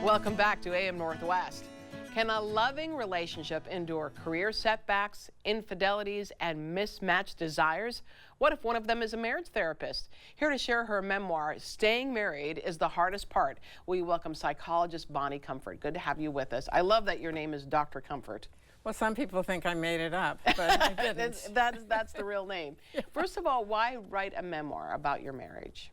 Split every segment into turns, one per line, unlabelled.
Welcome back to AM Northwest. Can a loving relationship endure career setbacks, infidelities, and mismatched desires? What if one of them is a marriage therapist? Here to share her memoir, Staying Married is the Hardest Part, we welcome psychologist Bonnie Comfort. Good to have you with us. I love that your name is Dr. Comfort.
Well, some people think I made it up, but I didn't.
That's the real name. First of all, why write a memoir about your marriage?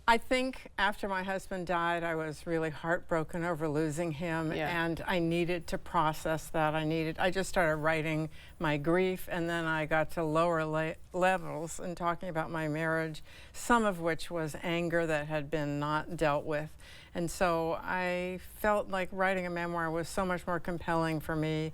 I think after my husband died, I was really heartbroken over losing him, and I needed to process that. I just started writing my grief, and then I got to lower levels and talking about my marriage, some of which was anger that had been not dealt with. And so I felt like writing a memoir was so much more compelling for me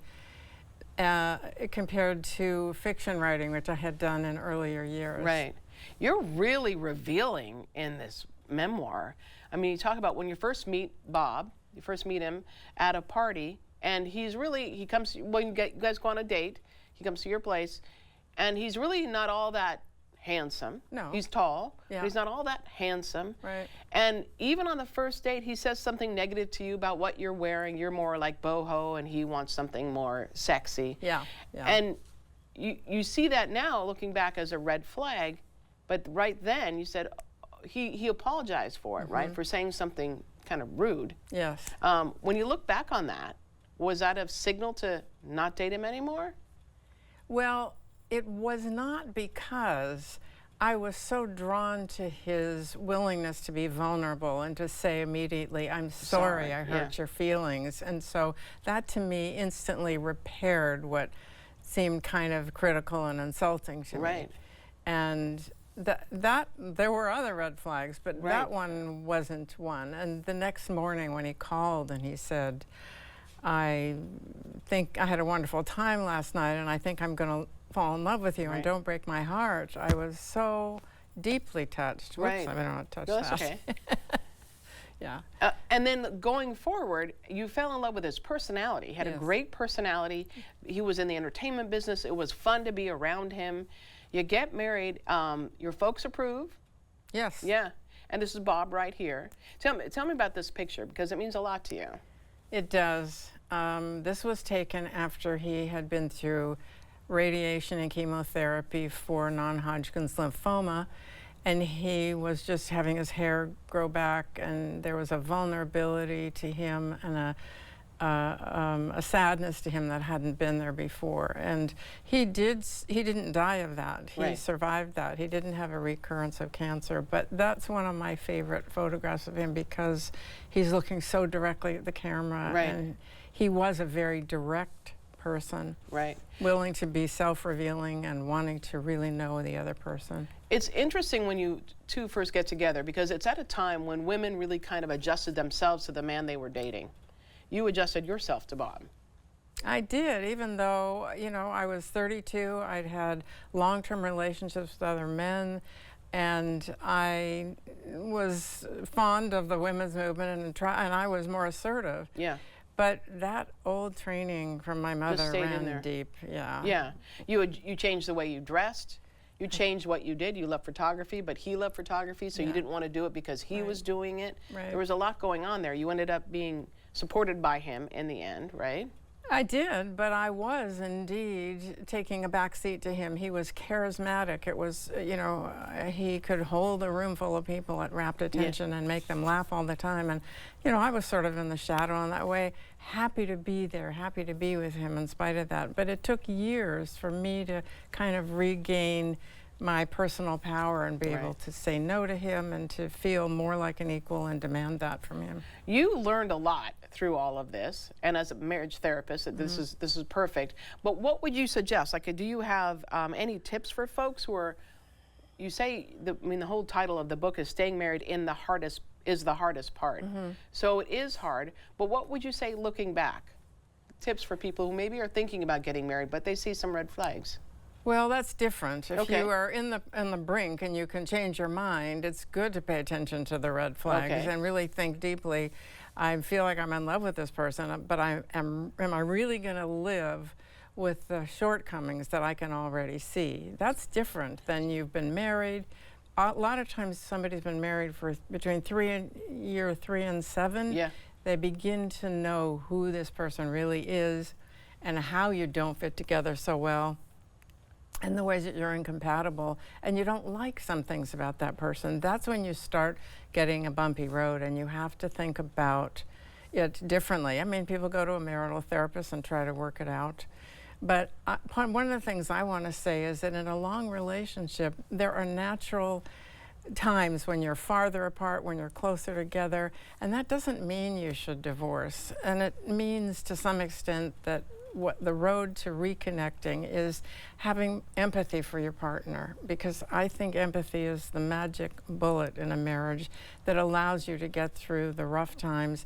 compared to fiction writing, which I had done in earlier years.
Right. You're really revealing in this memoir. I mean, you talk about when you first meet Bob, you first meet him at a party, and he comes, when you guys go on a date, he comes to your place, and he's really not all that handsome.
No.
He's tall, but he's not all that handsome.
Right.
And even on the first date, he says something negative to you about what you're wearing. You're more like boho, and he wants something more sexy.
Yeah.
And you see that now, looking back, as a red flag. But right then, you said he apologized for it, right? For saying something kind of rude.
Yes.
When you look back on that, was that a signal to not date him anymore?
Well, it was not, because I was so drawn to his willingness to be vulnerable and to say immediately, I'm sorry I hurt your feelings. And so that to me instantly repaired what seemed kind of critical and insulting to me. And that there were other red flags, but that one wasn't one. And the next morning when he called and he said, I think I had a wonderful time last night, and I think I'm going to fall in love with you, and don't break my heart. I was so deeply touched. Whoops, I don't know how to touch
that. That's okay.
Yeah.
And then going forward, you fell in love with his personality. He had a great personality. He was in the entertainment business. It was fun to be around him. You get married. Your folks approve.
Yes.
Yeah. And this is Bob right here. Tell me about this picture, because it means a lot to you.
It does. This was taken after he had been through radiation and chemotherapy for non-Hodgkin's lymphoma, and he was just having his hair grow back, and there was a vulnerability to him and a sadness to him that hadn't been there before. And he didn't die of that. He survived that. He didn't have a recurrence of cancer, but that's one of my favorite photographs of him, because he's looking so directly at the camera, and he was a very direct person, willing to be self-revealing and wanting to really know the other person.
It's interesting when you two first get together, because it's at a time when women really kind of adjusted themselves to the man they were dating. You adjusted yourself to Bob.
I did, even though, you know, I was 32, I'd had long-term relationships with other men, and I was fond of the women's movement, and I was more assertive.
Yeah.
But that old training from my mother ran deep.
Yeah. You changed the way you dressed. You changed what you did. You loved photography, but he loved photography, so you didn't want to do it because he was doing it. There was a lot going on there. You ended up being supported by him in the end, right?
I did, but I was indeed taking a back seat to him. He was charismatic. It was, you know, he could hold a room full of people at rapt attention and make them laugh all the time. And, you know, I was sort of in the shadow in that way, happy to be there, happy to be with him in spite of that. But it took years for me to kind of regain my personal power and be able to say no to him and to feel more like an equal and demand that from him.
You learned a lot through all of this, and as a marriage therapist, this is perfect. But what would you suggest? Like, do you have any tips for folks who are, you say, the whole title of the book is Staying Married is the Hardest Part. So it is hard, but what would you say looking back? Tips for people who maybe are thinking about getting married, but they see some red flags.
Well, that's different. If you are in the brink and you can change your mind, it's good to pay attention to the red flags and really think deeply. I feel like I'm in love with this person, but am I really going to live with the shortcomings that I can already see? That's different than you've been married. A lot of times somebody's been married for between year 3 and 7. They begin to know who this person really is and how you don't fit together so well, and the ways that you're incompatible, and you don't like some things about that person. That's when you start getting a bumpy road, and you have to think about it differently. I mean, people go to a marital therapist and try to work it out. But one of the things I want to say is that in a long relationship, there are natural times when you're farther apart, when you're closer together, and that doesn't mean you should divorce. And it means to some extent that what the road to reconnecting is having empathy for your partner, because I think empathy is the magic bullet in a marriage that allows you to get through the rough times,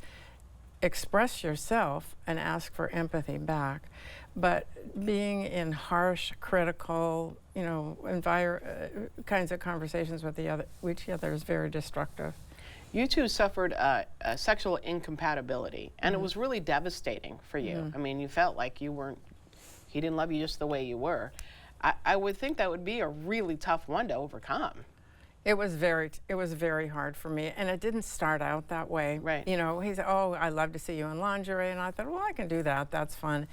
express yourself, and ask for empathy back. But being in harsh, critical, kinds of conversations with each other is very destructive.
You two suffered a sexual incompatibility, and it was really devastating for you. I mean, you felt like he didn't love you just the way you were. I would think that would be a really tough one to overcome.
It was very hard for me, and it didn't start out that way.
Right.
You know, he said, "Oh, I love to see you in lingerie," and I thought, "Well, I can do that. That's fun."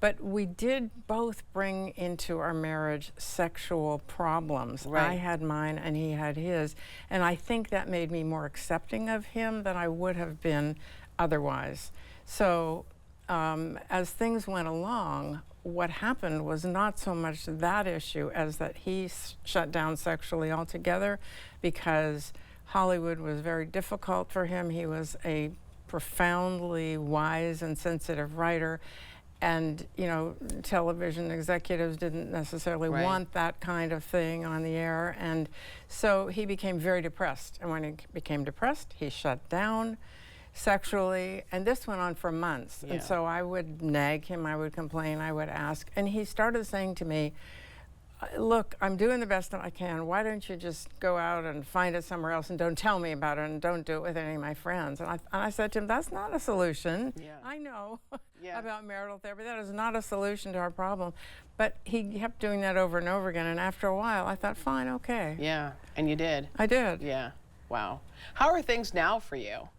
But we did both bring into our marriage sexual problems.
Right.
I had mine, and he had his, and I think that made me more accepting of him than I would have been otherwise. So, as things went along, what happened was not so much that issue as that he shut down sexually altogether, because Hollywood was very difficult for him. He was a profoundly wise and sensitive writer, and television executives didn't necessarily want that kind of thing on the air, and so he became very depressed. And when he became depressed, he shut down sexually, and this went on for months.
Yeah.
And so I would nag him, I would complain, I would ask, and he started saying to me, "Look, I'm doing the best that I can. Why don't you just go out and find it somewhere else and don't tell me about it, and don't do it with any of my friends?" And I said to him, "That's not a solution.
Yeah.
I know
Yeah.
about marital therapy. That is not a solution to our problem." But he kept doing that over and over again, and after a while I thought, fine, okay.
Yeah, and you did.
I did.
Yeah, wow. How are things now for you?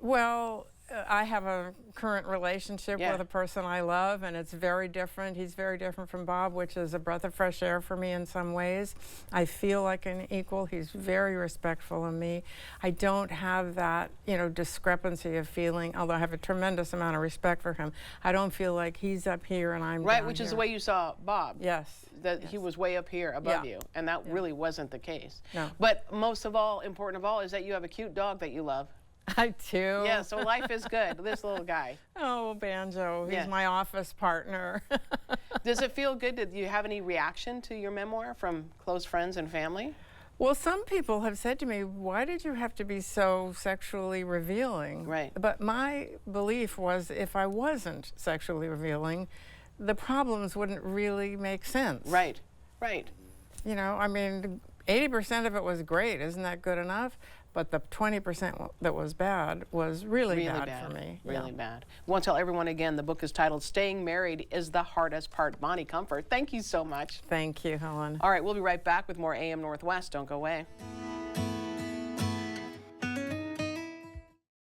Well, I have a current relationship
Yeah.
with a person I love, and it's very different. He's very different from Bob, which is a breath of fresh air for me in some ways. I feel like an equal. He's very respectful of me. I don't have that, discrepancy of feeling, although I have a tremendous amount of respect for him. I don't feel like he's up here and I'm
Right,
down
which is
here.
the way you saw Bob.
Yes.
That he was way up here above
Yeah.
you, and that really wasn't the case.
No.
But most of all, important of all, is that you have a cute dog that you love.
I do.
Yeah, so life is good. This little guy.
Oh, Banjo. He's
Yeah.
my office partner.
Does it feel good? Did you have any reaction to your memoir from close friends and family?
Well, some people have said to me, "Why did you have to be so sexually revealing?"
Right.
But my belief was if I wasn't sexually revealing, the problems wouldn't really make sense.
Right, right.
80% of it was great. Isn't that good enough? But the 20% that was bad was really bad for me.
Really
Yeah.
bad. I want to tell everyone again, the book is titled Staying Married is the Hardest Part. Bonnie Comfort, thank you so much.
Thank you, Helen.
All right, we'll be right back with more AM Northwest. Don't go away.